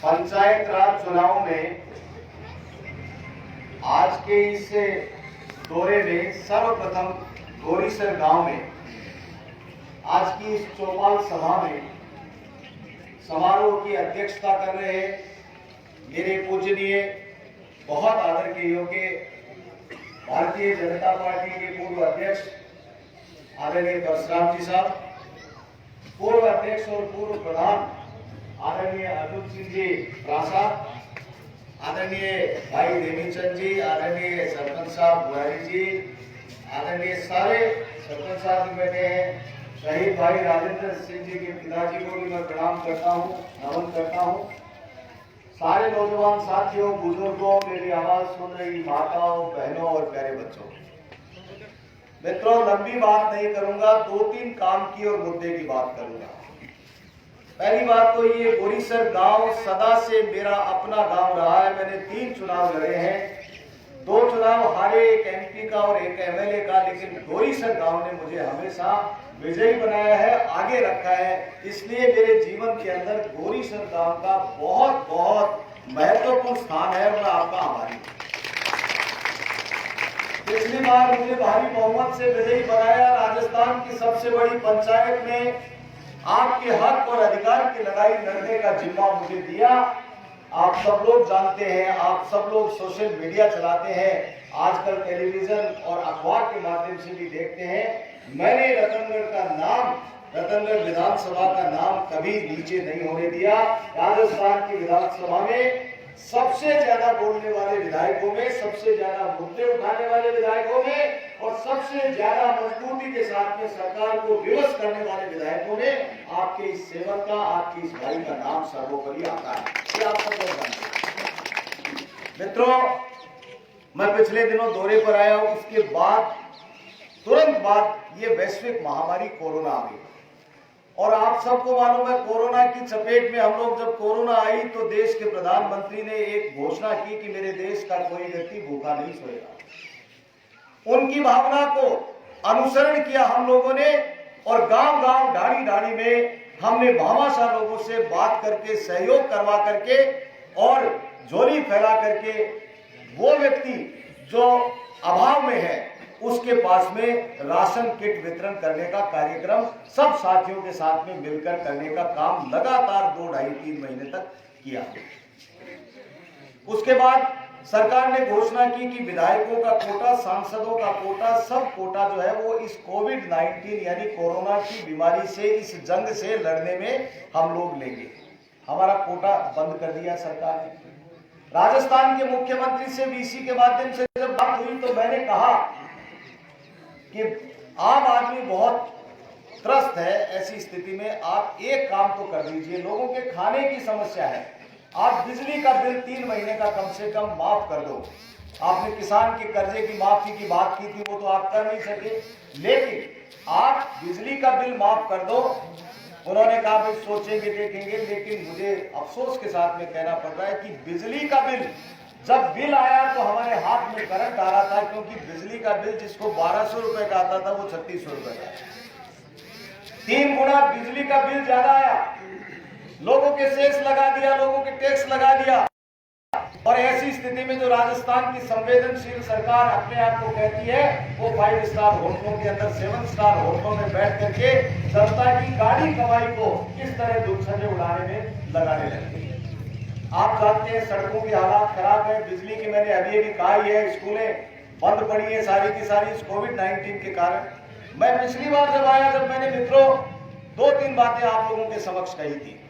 पंचायत राज चुनाव में आज के इस दौरे में सर्वप्रथम गोरीसर गांव में आज की इस चौपाल सभा में समारोह की अध्यक्षता कर रहे मेरे पूजनीय बहुत आदर के योग्य भारतीय जनता पार्टी के पूर्व अध्यक्ष आदरणीय परशुराम जी साहब, पूर्व अध्यक्ष और पूर्व प्रधान आदरणीय अतुल सिंह जी प्रासाद, आदरणीय भाई देवीचंद जी, आदरणीय सरपंच साहब बुहारी जी, आदरणीय सारे सरपंच साहब भी बैठे हैं, शहीद भाई राजेंद्र सिंह जी के पिताजी को भी मैं प्रणाम करता हूँ, नमन करता हूँ। सारे नौजवान साथियों, बुजुर्गों, मेरी आवाज सुन रही माताओं, बहनों और प्यारे बच्चों, मित्रों, लंबी बात नहीं करूंगा, 2-3 काम की और मुद्दे की बात करूंगा। पहली बात तो ये, गोरीसर गांव सदा से मेरा अपना गांव रहा है। मैंने 3 चुनाव लड़े हैं, 2 चुनाव हारे, एक एमपी का और एक एमएलए का, लेकिन गोरीसर गांव ने मुझे हमेशा विजयी बनाया है, आगे रखा है। इसलिए मेरे जीवन के अंदर गोरीसर गांव का बहुत बहुत महत्वपूर्ण स्थान है और मैं आपका आभारी हूं। पिछली बार मुझे भारी बहुमत से विजयी बनाया, राजस्थान की सबसे बड़ी पंचायत में आपके हक और अधिकार की लड़ाई लड़ने का जिम्मा मुझे दिया। आप सब लोग जानते हैं, आप सब लोग सोशल मीडिया चलाते हैं, आजकल टेलीविजन और अखबार के माध्यम से भी देखते हैं। मैंने रतनगढ़ का नाम, रतनगढ़ विधानसभा का नाम कभी नीचे नहीं होने दिया। राजस्थान की विधानसभा में सबसे ज्यादा बोलने वाले विधायकों में, सबसे ज्यादा मुद्दे उठाने वाले विधायकों में और सबसे ज्यादा मजबूती के साथ में सरकार को विवश करने वाले विधायकों में आपके इस सेवक का, आपकी इस भाई का नाम सर्वोपरि आता है। ये आप सब लोग जानते हैं। मित्रों, मैं पिछले दिनों दौरे पर आया हूं, उसके बाद तुरंत बाद ये वैश्विक महामारी कोरोना आ गई और आप सबको मालूम है, कोरोना की चपेट में हम लोग, जब कोरोना आई तो देश के प्रधानमंत्री ने एक घोषणा की कि मेरे देश का कोई व्यक्ति भूखा नहीं सोएगा। उनकी भावना को अनुसरण किया हम लोगों ने और गांव-गांव, ढाणी-ढाणी में हमने भामाशाह लोगों से बात करके, सहयोग करवा करके और झोली फैला करके वो व्यक्ति जो अभाव में है उसके पास में राशन किट वितरण करने का कार्यक्रम सब साथियों के साथ में मिलकर करने का काम लगातार 2, 2.5, 3 महीने तक किया। उसके बाद सरकार ने घोषणा की कि विधायकों का कोटा, सांसदों का कोटा, सब कोटा जो है वो इस कोविड-19 यानी कोरोना की बीमारी से, इस जंग से लड़ने में हम लोग लेंगे। हमारा कोटा बंद कर दिया सरकार ने। राजस्थान के मुख्यमंत्री से वीसी के माध्यम से जब बात हुई तो मैंने कहा कि आम आदमी बहुत त्रस्त है, ऐसी स्थिति में आप एक काम तो कर दीजिए, लोगों के खाने की समस्या है, आप बिजली का बिल 3 महीने का कम से कम माफ कर दो। आपने किसान के कर्जे की माफी की बात की थी, वो तो आप कर नहीं सके, लेकिन आप बिजली का बिल माफ कर दो। उन्होंने कहा भाई सोचेंगे, देखेंगे, लेकिन मुझे अफसोस के साथ में कहना पड़ रहा है कि बिजली का बिल, जब बिल आया तो हमारे हाथ में करंट आ रहा था, क्योंकि बिजली का बिल जिसको 1200 रुपए का आता था वो 3600 रुपए का, 3 गुना बिजली का बिल ज्यादा आया। लोगों के सेस लगा दिया, लोगों के टैक्स लगा दिया और ऐसी स्थिति में जो राजस्थान की संवेदनशील सरकार अपने आप को कहती है, वो 5 स्टार होटलों के अंदर 7 स्टार होटलों में बैठ करके जनता की गाड़ी कमाई को किस तरह दुच्छले उड़ाने में लगाने लगती है। आप जानते हैं सड़कों की हालात खराब है, बिजली की मैंने अभी कहा ही है, स्कूलें बंद पड़ी है सारी की सारी इस कोविड-19 के कारण। मैं पिछली बार जब आया, जब मैंने मित्रों 2-3 बातें आप लोगों के समक्ष कही थी।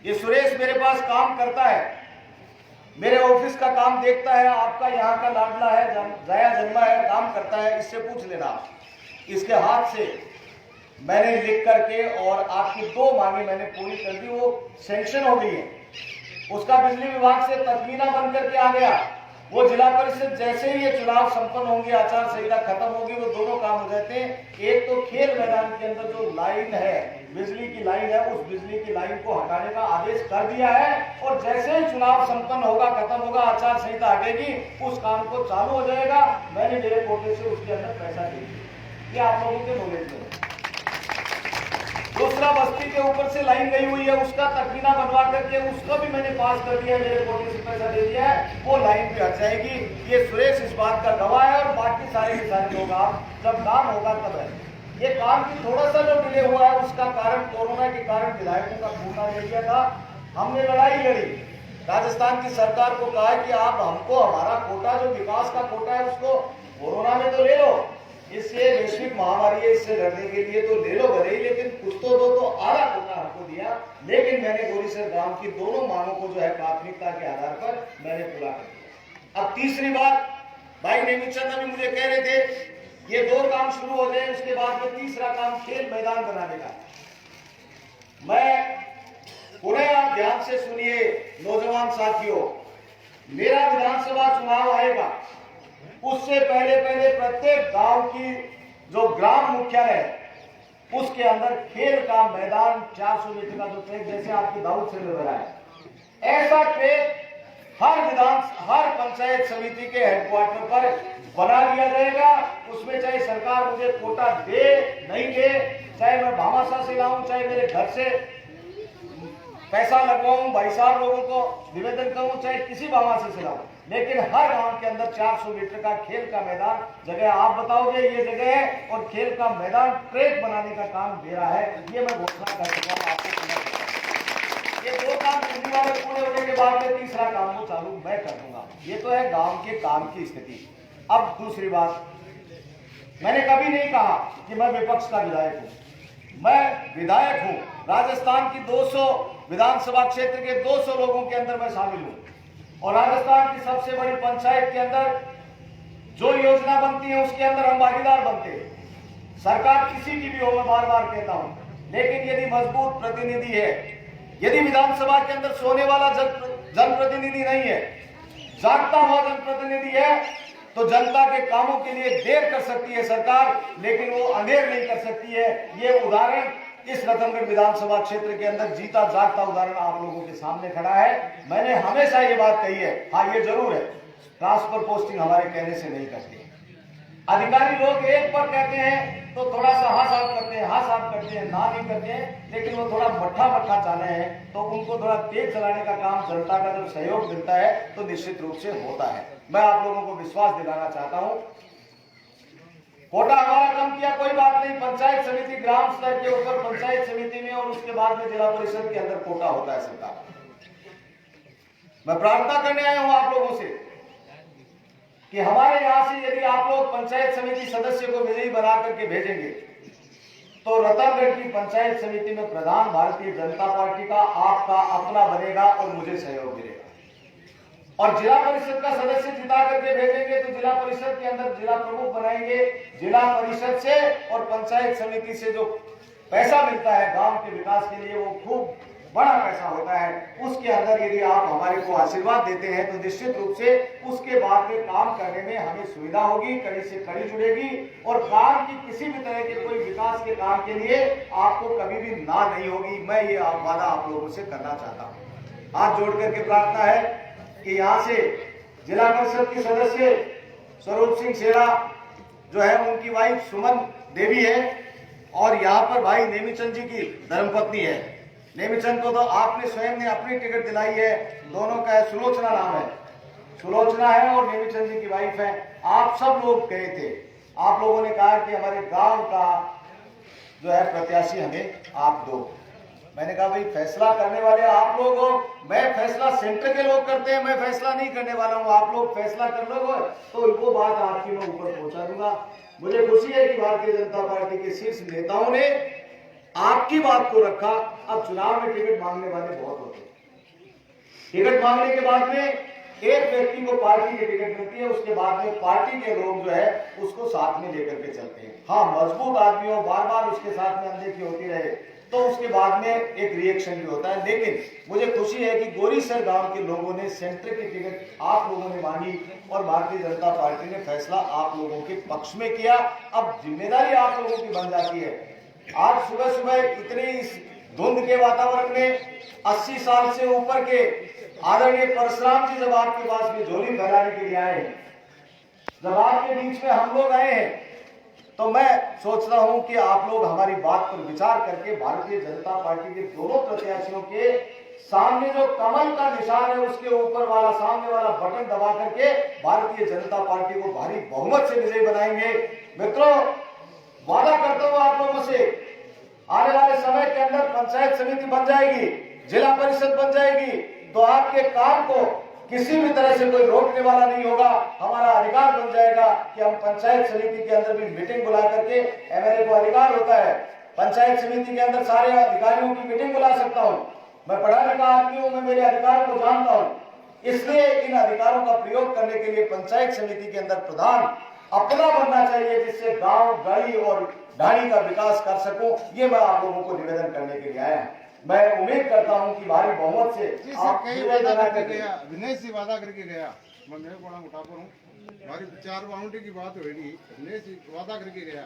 ये सुरेश मेरे पास काम करता है, मेरे ऑफिस का काम देखता है, आपका यहाँ का लाडला है, जया जन्मा है, काम करता है, इससे पूछ लेना। इसके हाथ से मैंने लिख करके और आपकी 2 मांगे मैंने पूरी कर दी, वो सैंक्शन हो गई है। उसका बिजली विभाग से तखमीना बन करके आ गया। वो जिला परिषद जैसे ही ये चुनाव संपन्न होंगे, आचार संहिता खत्म होगी, वो दोनों काम हो जाते हैं। एक तो खेल मैदान के अंदर जो लाइन है बिजली की लाइन है, उस बिजली की लाइन को हटाने का आदेश कर दिया है और जैसे ही चुनाव संपन्न होगा, खत्म होगा, आचार संहिता हटेगी, उस काम को चालू हो जाएगा। मैंने मेरे कोटे से उसके अंदर पैसा दे दिया, ये आप लोगों के नॉलेज में। दूसरा, बस्ती के ऊपर से लाइन गई हुई है, उसका तकमीना बनवा करके उसको भी मैंने पास कर दिया है, मेरे कोटे से पैसा दे दिया है, वो लाइन भी हट जाएगी। ये सुरेश इस बात का गवाह है और बाकी सारे के सारे लोग, आप जब काम होगा तब है। ये काम की थोड़ा सा जो डिले हुआ है उसका कारण कोरोना के कारण विधायकों का कोटा ले लिया था। हमने लड़ाई लड़ी, राजस्थान की सरकार को कहा कि आप हमको हमारा कोटा जो विकास का कोटा है उसको कोरोना में तो ले लो, इससे वैश्विक महामारी है, इससे लड़ने के लिए तो ले लो भले ही, लेकिन कुछ तो दो। तो आधा कोटा हमको दिया, लेकिन मैंने गोरीसर गांव की दोनों मांगों को जो है प्राथमिकता के आधार पर मैंने पूरा कर दिया। अब तीसरी बात, भाई नेमिचंद अभी मुझे कह रहे थे ये 2 काम शुरू हो जाए, उसके बाद में तीसरा काम खेल मैदान बनाने का। मैं पुनः आप ध्यान से सुनिए नौजवान साथियों, मेरा विधानसभा चुनाव आएगा, उससे पहले प्रत्येक गांव की जो ग्राम मुख्यालय है उसके अंदर खेल का मैदान 400 मीटर का जो ट्रैक, जैसे आपकी दाऊद से लग रहा है, ऐसा ट्रैक हर पंचायत समिति के हेडक्वार्टर पर बना दिया जाएगा। उसमें चाहे सरकार मुझे कोटा दे नहीं दे, चाहे मैं भामाशाह से लाऊं, चाहे मेरे घर से पैसा लगवाऊं, भाई साहब लोगों को निवेदन करूं, चाहे किसी भामाशाह से लाऊं, लेकिन हर गांव के अंदर 400 मीटर का खेल का मैदान जगह आप बताओगे ये जगह है, और खेल का मैदान ट्रैक बनाने का काम मेरा है, ये मैं घोषणा कर चुका हूं आपको। ये 2 काम दिल्ली वाले पूरे होने के बाद में तीसरा काम को चालू मैं कर दूंगा। ये तो है गांव के काम की स्थिति। अब दूसरी बात, मैंने कभी नहीं कहा कि मैं विपक्ष का विधायक हूं, मैं विधायक हूं। राजस्थान की 200 विधानसभा क्षेत्र के 200 लोगों के अंदर मैं शामिल हूं, और राजस्थान की सबसे बड़ी पंचायत के अंदर जो योजना बनती है उसके अंदर हम भागीदार बनते हैं। सरकार किसी की भी हो, मैं बार बार कहता हूं, लेकिन यदि मजबूत प्रतिनिधि है, यदि विधानसभा के अंदर सोने वाला जनप्रतिनिधि नहीं है, जागता हुआ जनप्रतिनिधि है, तो जनता के कामों के लिए देर कर सकती है सरकार, लेकिन वो अंधेर नहीं कर सकती है। ये उदाहरण इस रतनगढ़ विधानसभा क्षेत्र के अंदर जीता जागता उदाहरण आप लोगों के सामने खड़ा है। मैंने हमेशा ये बात कही है, हाँ ये जरूर है, ट्रांसफर पोस्टिंग हमारे कहने से नहीं करते। अधिकारी लोग एक पर कहते हैं तो थोड़ा सा हाँ साफ करते हैं, हाँ साफ करते हैं, ना नहीं करते हैं, लेकिन वो थोड़ा मट्ठा चाले हैं तो उनको थोड़ा तेज चलाने का काम, जनता का जब सहयोग मिलता है तो निश्चित रूप से होता है। मैं आप लोगों को विश्वास दिलाना चाहता हूं, कोटा हमारा कम किया कोई बात नहीं, पंचायत समिति ग्राम स्तर के ऊपर पंचायत समिति में और उसके बाद में जिला परिषद के अंदर कोटा होता है सरकार। मैं प्रार्थना करने आया हूं आप लोगों से कि हमारे यहां से यदि आप लोग पंचायत समिति सदस्य को विजयी बना करके भेजेंगे तो रतनगढ़ की पंचायत समिति में प्रधान भारतीय जनता पार्टी का आपका अपना बनेगा और मुझे सहयोग मिलेगा। और जिला परिषद का सदस्य जिता करके भेजेंगे तो जिला परिषद के अंदर जिला प्रमुख बनाएंगे। जिला परिषद से और पंचायत समिति से जो पैसा मिलता है गांव के विकास के लिए वो खूब बड़ा पैसा होता है। उसके अंदर यदि आप हमारे को आशीर्वाद देते हैं तो निश्चित रूप से उसके बाद में काम करने में हमें सुविधा होगी, कड़ी से कड़ी जुड़ेगी और काम की किसी भी तरह के कोई विकास के काम के लिए आपको कभी भी ना नहीं होगी। मैं ये वादा आप लोगों से करना चाहता हूँ। हाथ जोड़ करके प्रार्थना है कि यहाँ से जिला परिषद की सदस्य स्वरूप सिंह शेरा जो है उनकी वाइफ सुमन देवी है और यहाँ पर भाई नेमिचंद जी की धर्मपत्नी है। नेमिचंद को तो आपने स्वयं ने अपनी टिकट दिलाई है, दोनों का सुलोचना नाम है, सुलोचना है और नेमिचंद जी की वाइफ है। आप सब लोग गए थे, आप लोगों ने कहा कि हमारे गांव का जो है प्रत्याशी हमें आप दो। मैंने कहा भाई फैसला करने वाले आप लोग हो, मैं फैसला सेंटर के लोग करते हैं, मैं फैसला नहीं करने वाला हूँ। आप लोग फैसला कर लोगे तो वो बात आपकी मैं ऊपर पहुंचा दूंगा। मुझे खुशी है कि भारतीय जनता पार्टी के शीर्ष नेताओं ने आपकी बात को रखा। अब चुनाव में टिकट मांगने वाले बहुत होते हैं, टिकट मांगने के बाद में एक व्यक्ति को पार्टी की टिकट मिलती है, उसके बाद में पार्टी के लोग जो है उसको साथ में लेकर के चलते हैं। हाँ, मजबूत आदमी हो, बार बार उसके साथ में अनदेखी होती रहे तो उसके बाद में एक रिएक्शन भी होता है। लेकिन मुझे खुशी है कि गोरीसर गांव के लोगों ने सेंटर की टिकट आप लोगों ने मांगी और भारतीय जनता पार्टी ने फैसला आप लोगों के पक्ष में किया। अब जिम्मेदारी आप लोगों की बन जाती है आज सुबह सुबह इतनी इस धुंध के वातावरण में 80 साल से ऊपर के आदरणीय परशुराम जी जब आपके पास में झोली फैलाने के लिए आए हैं, जब आपके बीच में हम लोग आए हैं, तो मैं सोचता हूं कि आप लोग हमारी बात पर विचार करके भारतीय जनता पार्टी के दोनों प्रत्याशियों के सामने जो कमल का निशान है उसके ऊपर वाला सामने वाला बटन दबा करके भारतीय जनता पार्टी को भारी बहुमत से विजयी बनाएंगे। मित्रों, वादा करता हूं आप लोगों से, आने वाले समय के अंदर पंचायत समिति बन जाएगी, जिला परिषद बन जाएगी, तो आपके काम को किसी भी तरह से कोई रोकने वाला नहीं होगा। हमारा अधिकार बन जाएगा कि हम पंचायत समिति के अंदर भी मीटिंग बुला करके, एमएलए को अधिकार होता है पंचायत समिति के अंदर सारे अधिकारियों की मीटिंग बुला सकता हूं। मैं पढ़ा लिखा आदमी हूं, मैं मेरे अधिकारों को जानता हूं, इसलिए इन अधिकारों का प्रयोग करने के लिए पंचायत समिति के अंदर प्रधान अपना बनना चाहिए, जिससे गांव गली और ढाणी का विकास कर सकूं। ये मैं आप लोगों को निवेदन करने के लिए आया हूं। मैं उम्मीद करता हूं कि भारी बहुमत से आप विनय से वादा करके गया, मैं मेरे को उठाकर हूँ, हमारी 4 बाउंड्री की बात होगी, विनय से वादा करके गया,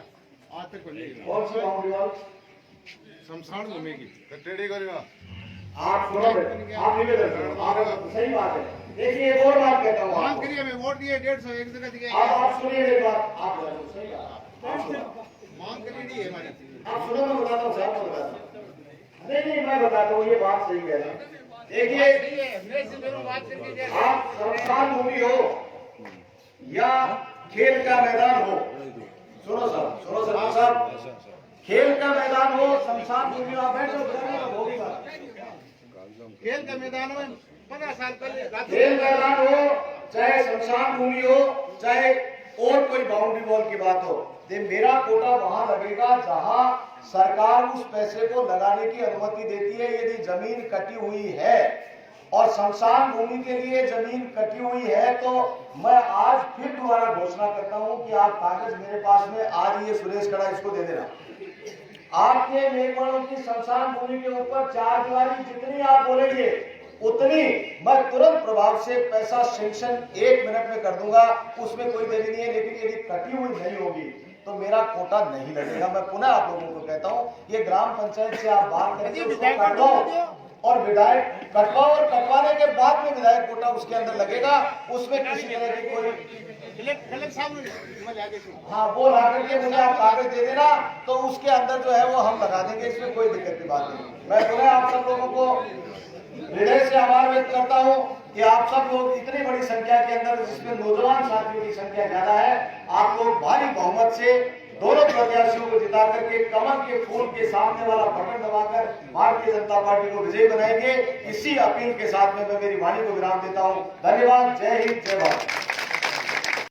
आज तक बनेगी। कौन सी बाउंड्री? शमशान भूमि की टेढ़ी करेगा। आप सुनो, आप निवेदन करो, आप सही बात है। देखिए एक और बात कहता हूँ, मांग करिए, मैं वोट दिए 150 एक जगह दिए। आप सुनिए मेरी बात, आप सही मांग करिए हमारी, आप सुनो, मैं बताता हूँ साहब, मैं बताता हूँ। नहीं मैं बताता हूँ, ये बात सही कह रहे हैं। देखिए, आप शमशान भूमि हो या खेल का मैदान हो, सुनो साहब, खेल का मैदान हो, शमशान भूमि हो, आप बैठो, खेल का मैदान में 15 साल पहले खेल मैदान हो, चाहे शमशान भूमि हो, चाहे और कोई बाउंड्री वॉल की बात हो, मेरा कोटा वहां लगेगा जहां सरकार उस पैसे को लगाने की अनुमति देती है। यदि जमीन कटी हुई है और शमशान भूमि के लिए जमीन कटी हुई है, तो मैं आज फिर दोबारा घोषणा करता हूं कि आप कागज मेरे पास में आज ये सुरेश कड़ा इसको दे देना। आपके मेघवाड़ों की शमशान भूमि के ऊपर 4 दीवारी जितनी आप बोलेंगे उतनी मैं तुरंत प्रभाव से पैसा सेंक्शन 1 मिनट में कर दूंगा, उसमें कोई देरी नहीं है। लेकिन यदि कटी हुई नहीं होगी तो मेरा कोटा नहीं लगेगा। मैं पुनः आप लोगों को कहता हूं, ये ग्राम पंचायत से आप बात करके कटवाओ और विधायक कटवाओ, और कटवाने के बाद में विधायक कोटा उसके अंदर लगेगा, उसमें किसी तरह की कोई हाँ वो ला करके मुझे आप कागज दे देना, तो उसके अंदर जो है वो हम लगा देंगे, इसमें कोई दिक्कत की बात नहीं। मैं पुनः आप सब लोगों को हृदय से आभार व्यक्त करता हूं कि आप सब लोग इतनी बड़ी संख्या के अंदर, जिसमें नौजवान साथियों की संख्या ज्यादा है, आप लोग भारी बहुमत से दोनों प्रत्याशियों को जिता करके कमल के फूल के सामने वाला बटन दबाकर भारतीय जनता पार्टी को विजयी बनाएंगे। इसी अपील के साथ में मैं मेरी वाणी को विराम देता हूं। धन्यवाद। जय हिंद, जय भारत।